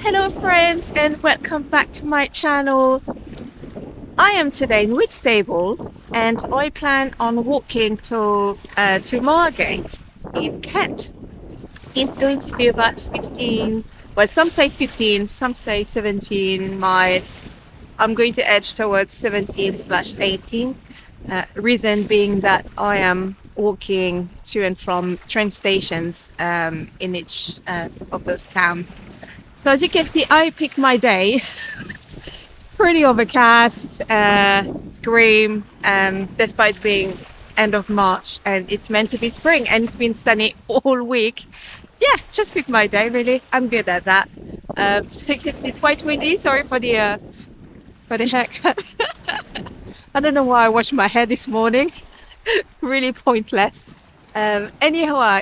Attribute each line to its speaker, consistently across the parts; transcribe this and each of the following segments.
Speaker 1: Hello friends and welcome back to my channel. I am today in Whitstable and I plan on walking to Margate in Kent. It's going to be about 15, well some say 15, some say 17 miles. I'm going to edge towards 17/18. Reason being that I am walking to and from train stations in each of those towns. So as you can see, I picked my day. Pretty overcast, grey, despite being end of March and it's meant to be spring and it's been sunny all week. Yeah, just picked my day really. I'm good at that. So you can see it's quite windy. Sorry for the haircut. I don't know why I washed my hair this morning. Really pointless. Anyhow.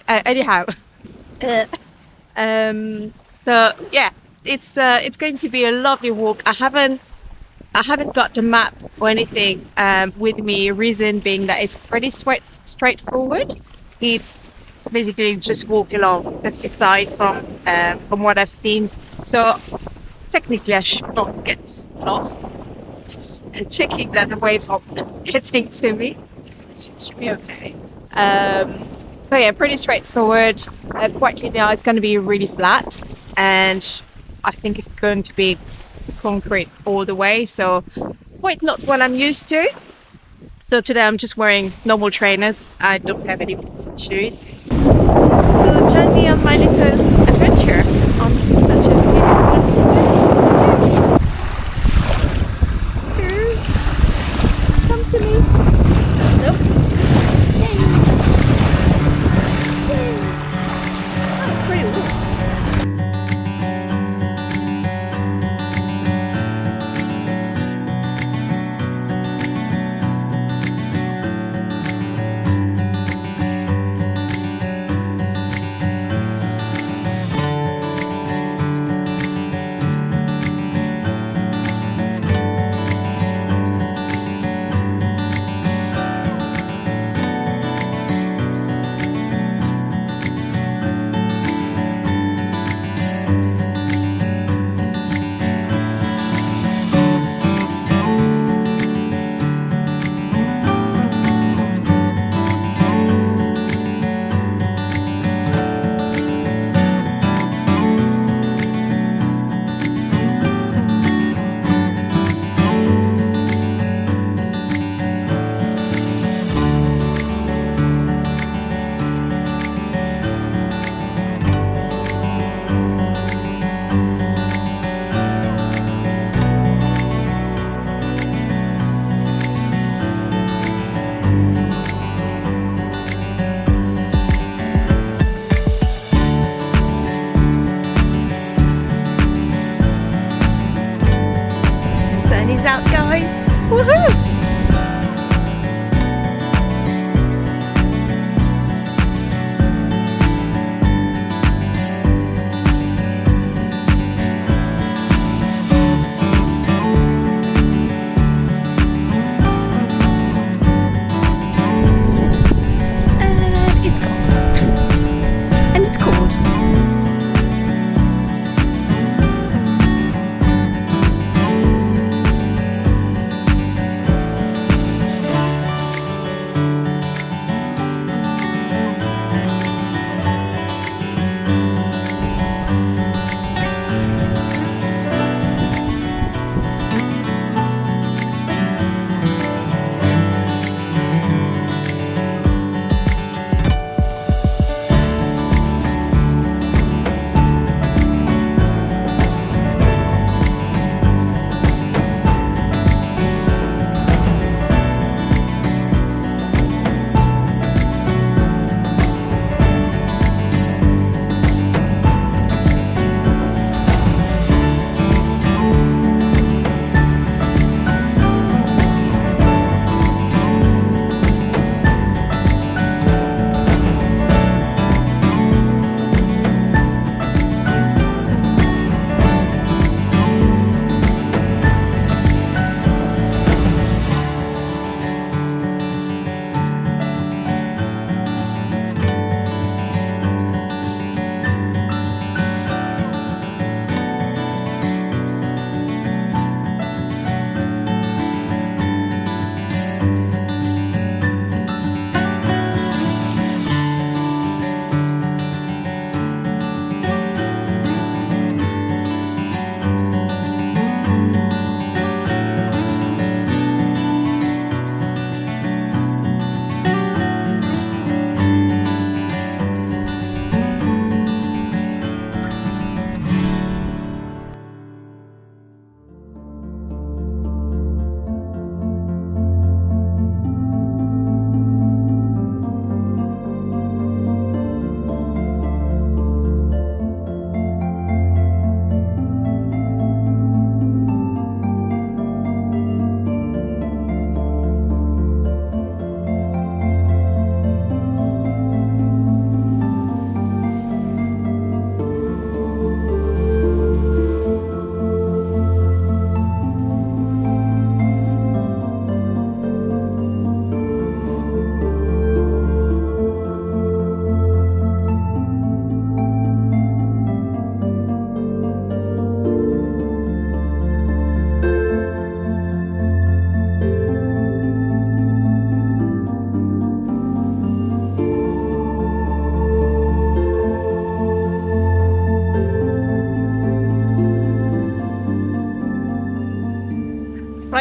Speaker 1: So yeah, it's going to be a lovely walk. I haven't got the map or anything with me. Reason being that it's pretty straightforward. It's basically just walk along the seaside from what I've seen. So technically, I should not get lost. Just checking that the waves aren't getting to me. Should be okay. So yeah, pretty straightforward. Quite linear. It's going to be really flat, and I think it's going to be concrete all the way. So quite not what I'm used to. So today I'm just wearing normal trainers. I don't have any shoes. So join me on my little adventure on such a beautiful day. Come to me. Nope. Yay. Yay. Oh, pretty cool.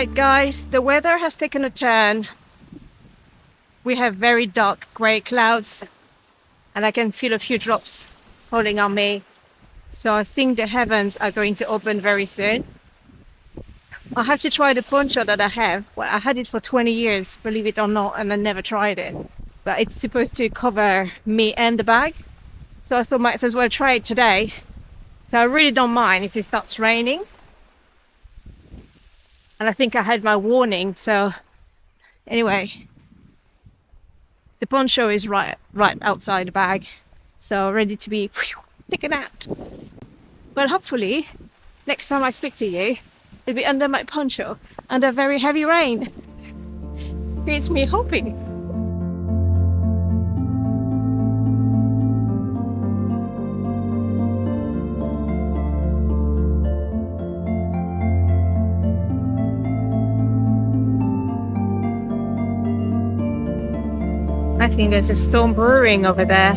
Speaker 1: Right guys, the weather has taken a turn. We have very dark grey clouds and I can feel a few drops falling on me. So I think the heavens are going to open very soon. I have to try the poncho that I have. Well, I had it for 20 years, believe it or not, and I never tried it. But it's supposed to cover me and the bag. So I thought might as well try it today. So I really don't mind if it starts raining. And I think I had my warning, so anyway. The poncho is right outside the bag. So ready to be taken out. Well, hopefully, next time I speak to you, it'll be under my poncho, under very heavy rain. Here's me hoping. I think there's a storm brewing over there.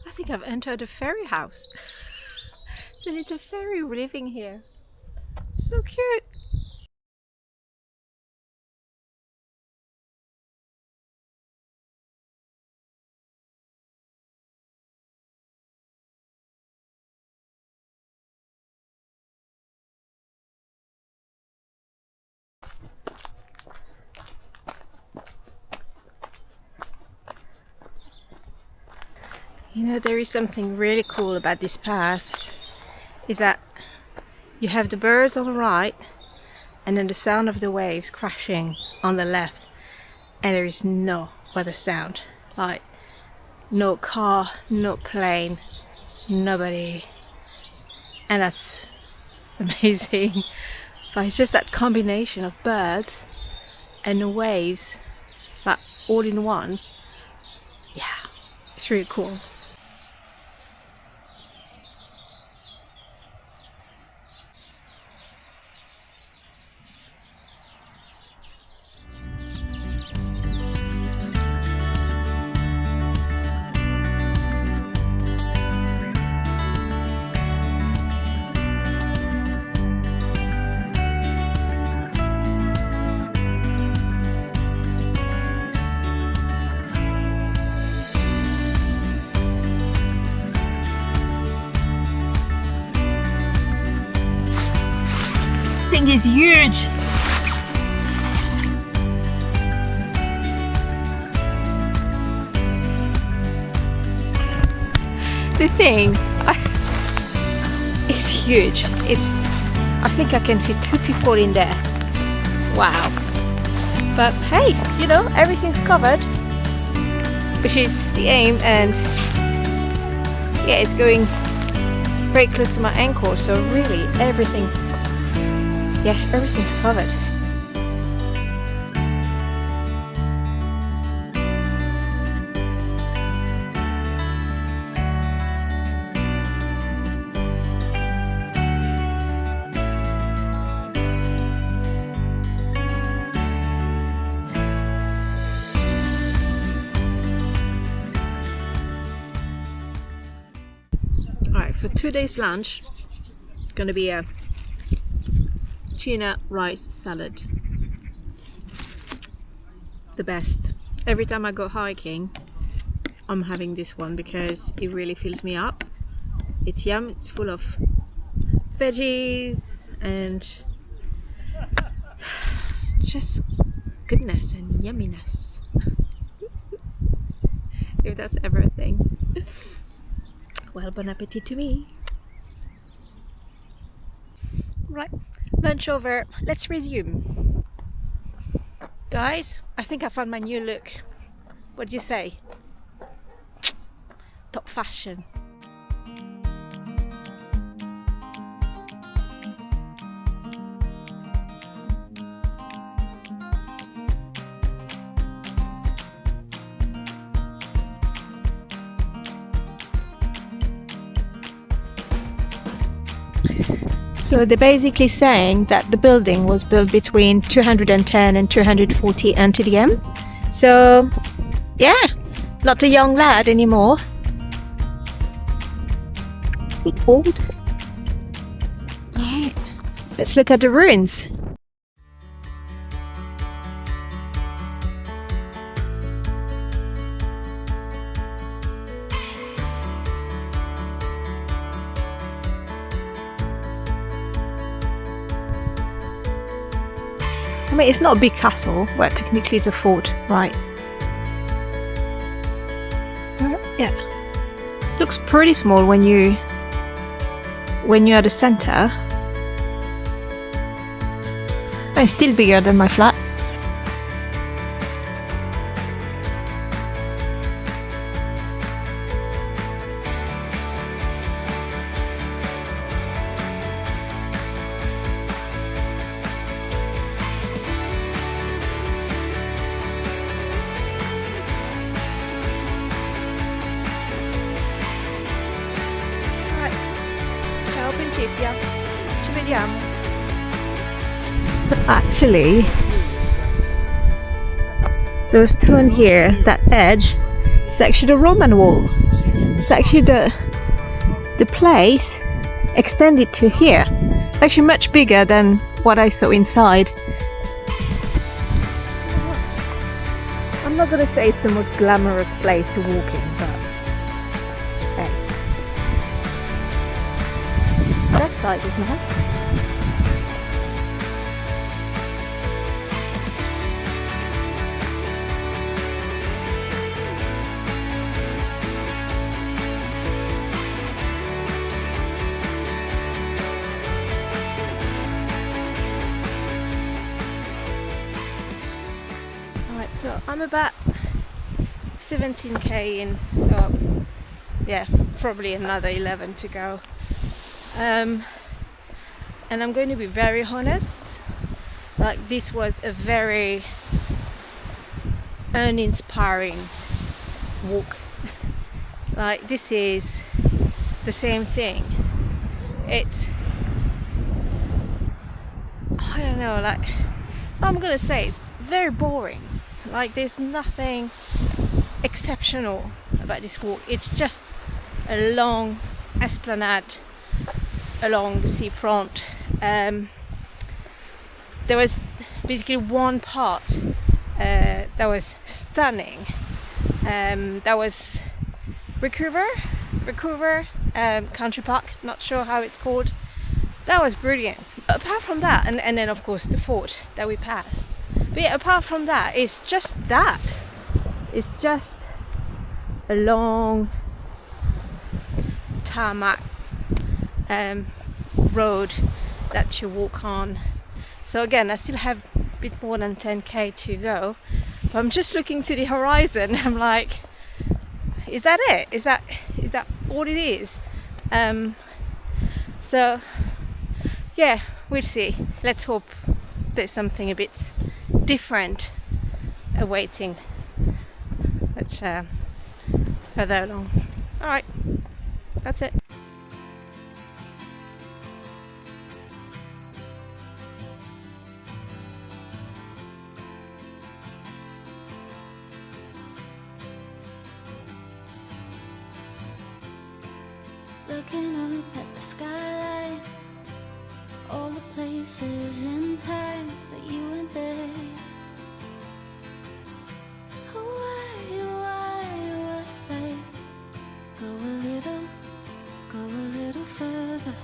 Speaker 1: I think I've entered a fairy house. It's a little fairy living here. So cute. You know, there is something really cool about this path, is that you have the birds on the right and then the sound of the waves crashing on the left, and there is no other sound, like no car, no plane, nobody, and that's amazing. But it's just that combination of birds and the waves, like all in one. Yeah, it's really cool. Thing is huge. The thing is huge. I think I can fit 2 people in there. Wow. But hey, you know, everything's covered, which is the aim, and yeah, it's going very close to my ankle, so really everything's covered. Alright, for today's lunch, it's gonna be a tuna rice salad. The best. Every time I go hiking, I'm having this one because it really fills me up. It's yum, it's full of veggies and just goodness and yumminess. If that's ever a thing. Well, bon appetit to me. Right, lunch over, let's resume. Guys, I think I found my new look. What do you say? Top fashion. So they're basically saying that the building was built between 210 and 240 NTDM. So yeah, not a young lad anymore. Bit old. Alright, let's look at the ruins. I mean, it's not a big castle, but technically it's a fort, right? Yeah. Looks pretty small when you're at the center. But it's still bigger than my flat. So actually, the stone here, that edge, is actually the Roman wall. It's actually the place extended to here. It's actually much bigger than what I saw inside. I'm not gonna say it's the most glamorous place to walk in, but hey. So that side is nice. So I'm about 17k in, so yeah, probably another 11 to go. And I'm going to be very honest, like this was a very uninspiring walk. Like this is the same thing. It's, I don't know, like I'm gonna say it's very boring. Like there's nothing exceptional about this walk. It's just a long esplanade along the seafront. There was basically one part that was stunning. That was Vancouver Country Park. Not sure how it's called. That was brilliant. Apart from that, and then of course the fort that we passed. But yeah, apart from that, it's just that. It's just a long tarmac road that you walk on. So again, I still have a bit more than 10k to go. But I'm just looking to the horizon. I'm like, is that it? Is that all it is? So yeah, we'll see. Let's hope there's something a bit different awaiting, but further along. All right, that's it.
Speaker 2: Looking up at the skyline, all the places and times that you went there. Why? Go a little further.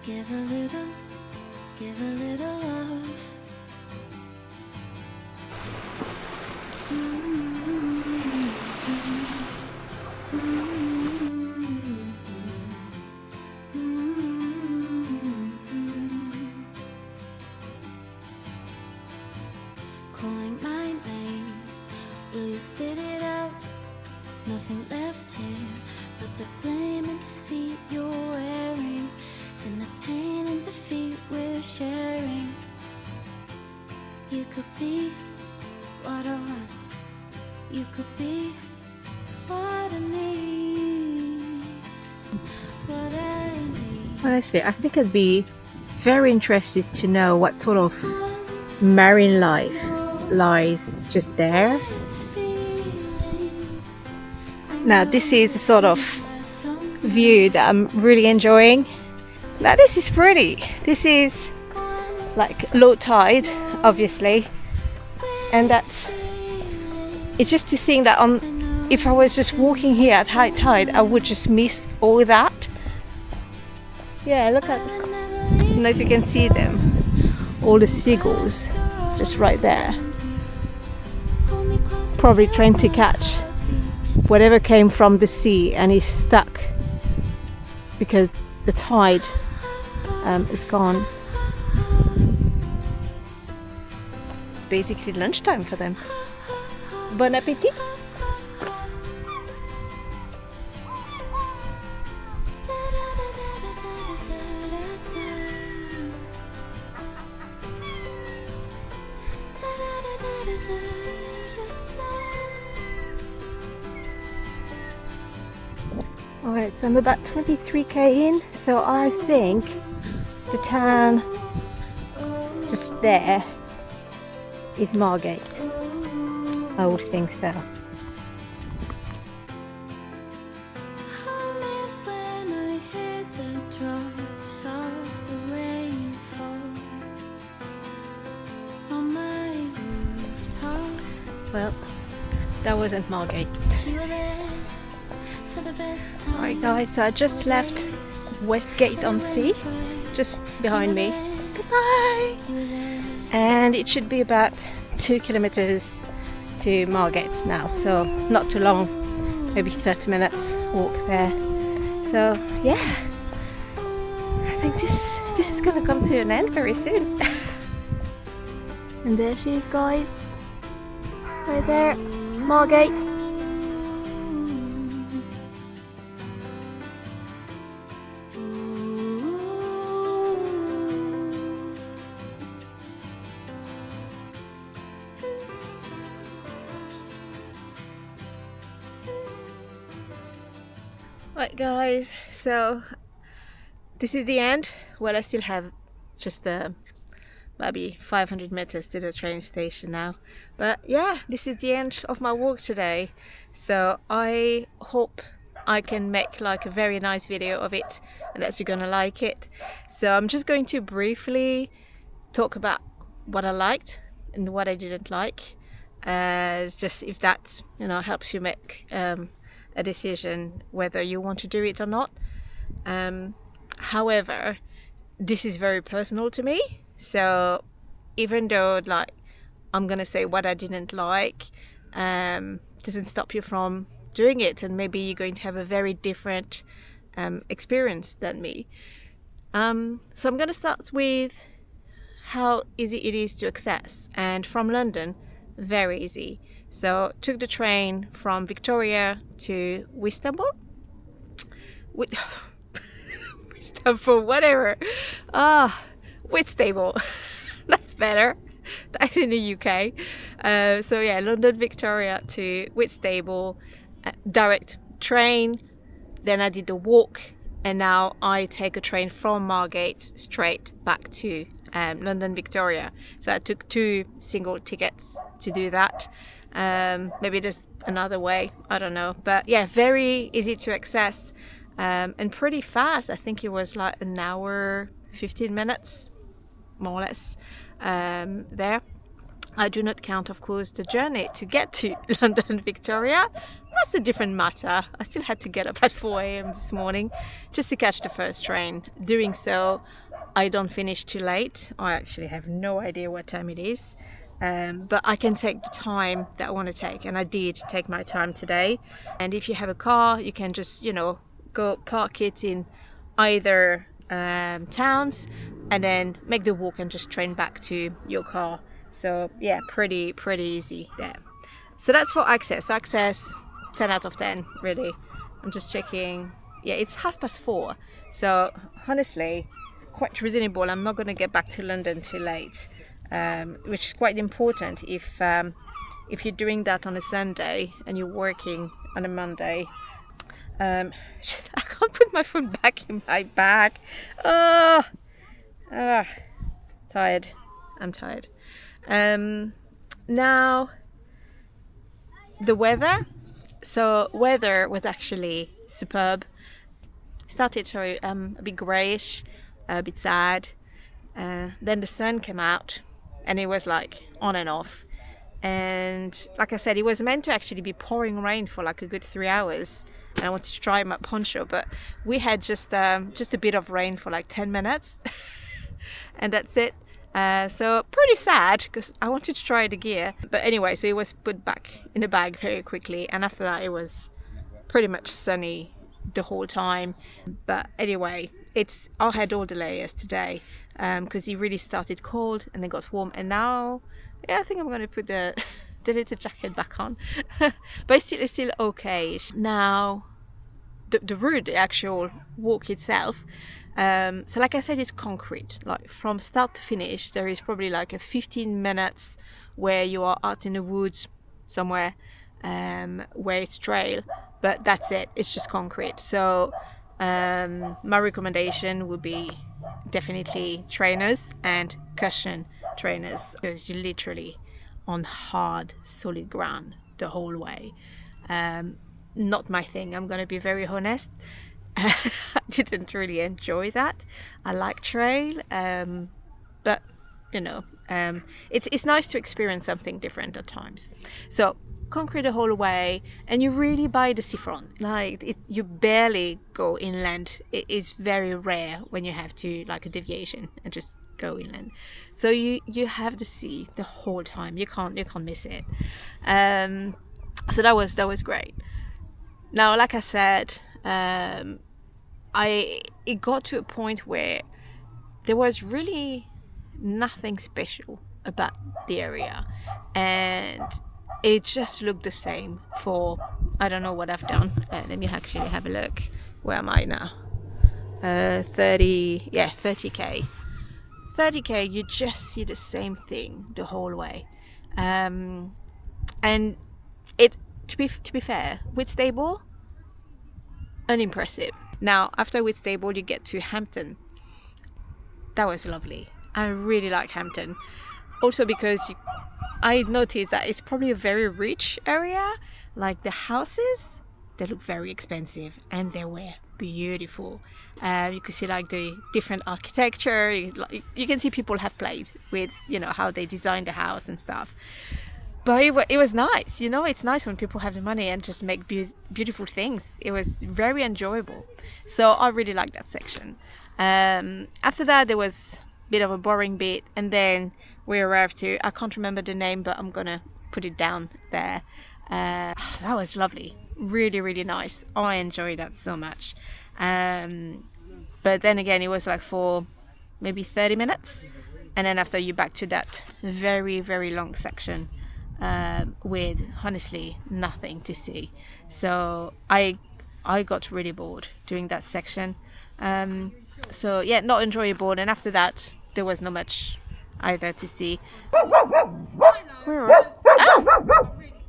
Speaker 2: Give a little love. Calling my name, will you spit it out? Nothing left here but the blame and deceit you're wearing, and the pain and defeat we're sharing. You could be what I want, you could be what I need.
Speaker 1: honestly, I think I'd be very interested to know what sort of marine life lies just there. Now this is a sort of view that I'm really enjoying. Now this is pretty. This is like low tide, obviously, and it's just to think that if I was just walking here at high tide, I would just miss all that. Yeah, look at, I don't know if you can see them, all the seagulls just right there, probably trying to catch whatever came from the sea and is stuck because the tide is gone. It's basically lunchtime for them. Bon appétit! Alright, so I'm about 23k in, so I think the town just there is Margate. I would think so. Well, that wasn't Margate. Alright guys, so I just left Westgate on Sea, just behind me. Goodbye! And it should be about 2 kilometers to Margate now, so not too long, maybe 30 minutes walk there. So yeah, I think this is gonna come to an end very soon. And there she is, guys, right there, Margate. Right guys, so this is the end. Well, I still have just maybe 500 meters to the train station now, but yeah, this is the end of my walk today. So I hope I can make like a very nice video of it and that you're gonna like it. So I'm just going to briefly talk about what I liked and what I didn't like, just if that, you know, helps you make a decision whether you want to do it or not. However, this is very personal to me, so even though like I'm gonna say what I didn't like, doesn't stop you from doing it, and maybe you're going to have a very different experience than me. So I'm gonna start with how easy it is to access, and from London, very easy. So took the train from Victoria to Whitstable. Whitstable, whatever. Whitstable. That's better. That's in the UK. So yeah, London, Victoria to Whitstable, direct train. Then I did the walk, and now I take a train from Margate straight back to London, Victoria. So I took 2 single tickets to do that. Maybe there's another way, I don't know, but yeah, very easy to access, and pretty fast. I think it was like an hour 15 minutes more or less there. I do not count, of course, the journey to get to London, Victoria. That's a different matter. I still had to get up at 4 a.m. this morning just to catch the first train. Doing so, I don't finish too late. I actually have no idea what time it is. But I can take the time that I want to take, and I did take my time today. And if you have a car, you can just, you know, go park it in either towns and then make the walk and just train back to your car. So yeah, pretty easy there. So that's for access. So access, 10 out of 10 really. I'm just checking. Yeah, it's 4:30, so honestly quite reasonable. I'm not going to get back to London too late, which is quite important if you're doing that on a Sunday and you're working on a Monday. I can't put my phone back in my bag. Oh, tired. I'm tired. Now, the weather. So weather was actually superb. Started sorry, a bit greyish, a bit sad. Then the sun came out, and it was like on and off. And like I said, it was meant to actually be pouring rain for like a good 3 hours. And I wanted to try my poncho, but we had just a bit of rain for like 10 minutes, and that's it. So pretty sad because I wanted to try the gear. But anyway, so it was put back in the bag very quickly, and after that it was pretty much sunny the whole time. But anyway, I had all the layers today because it really started cold and then got warm, and now I think I'm going to put the little jacket back on. But it's still okay. Now the route, the actual walk itself, so like I said, it's concrete, like from start to finish. There is probably like a 15 minutes where you are out in the woods somewhere, where it's trail, but that's it, it's just concrete. So my recommendation would be definitely trainers and cushion trainers, because you're literally on hard solid ground the whole way. Not my thing, I'm gonna be very honest. I didn't really enjoy that. I like trail, but you know, it's nice to experience something different at times. So concrete the whole way, and you really by the seafront, like you barely go inland. It is very rare when you have to like a deviation and just go inland. So you have the sea the whole time. You can't miss it. So that was great. Now, like I said, it got to a point where there was really nothing special about the area, and it just looked the same for, I don't know what I've done. Let me actually have a look. Where am I now? 30k. 30k, you just see the same thing the whole way. And it, to be fair, Whitstable, unimpressive. Now, after Whitstable, you get to Hampton. That was lovely. I really like Hampton. Also because I noticed that it's probably a very rich area. Like the houses, they look very expensive, and they were beautiful. You could see like the different architecture. You can see people have played with, you know, how they designed the house and stuff. But it was nice, you know. It's nice when people have the money and just make beautiful things. It was very enjoyable. So I really liked that section. After that, there was a bit of a boring bit, and then we arrived to, I can't remember the name, but I'm gonna put it down there. That was lovely. Really, really nice. I enjoyed that so much. But then again, it was like for maybe 30 minutes. And then after, you back to that very, very long section with honestly nothing to see. So I got really bored doing that section. So yeah, not enjoyable. And after that, there was not much either to see. Oh,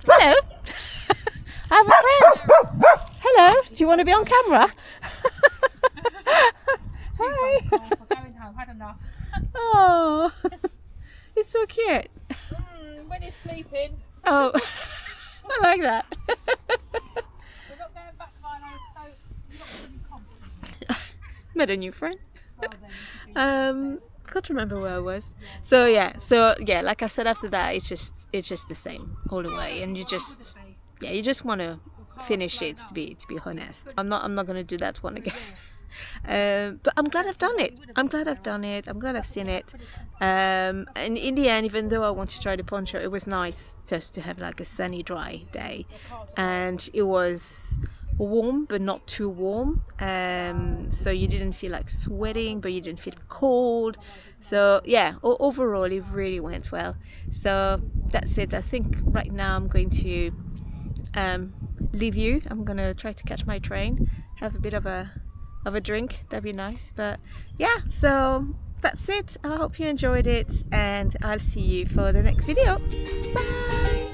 Speaker 1: hello. I have a friend. Hello. Do you want to be on camera? Hi.
Speaker 3: Going home, had enough.
Speaker 1: Oh, it's so cute.
Speaker 3: When he's sleeping.
Speaker 1: Oh, I like that.
Speaker 3: We're not going back by home, so you're not really confident.
Speaker 1: Met a new friend.
Speaker 3: Well, then,
Speaker 1: Can't remember where I was. So yeah, like I said, after that, it's just the same all the way, and you just want to finish it. To be honest, I'm not gonna do that one again. But I'm glad I've done it. I'm glad I've seen it. And in the end, even though I want to try the poncho, it was nice just to have like a sunny, dry day, and it was warm but not too warm, so you didn't feel like sweating, but you didn't feel cold. So yeah, overall it really went well. So that's it. I think right now I'm going to leave you. I'm gonna try to catch my train, have a bit of a drink. That'd be nice. But yeah, so that's it. I hope you enjoyed it, and I'll see you for the next video. Bye.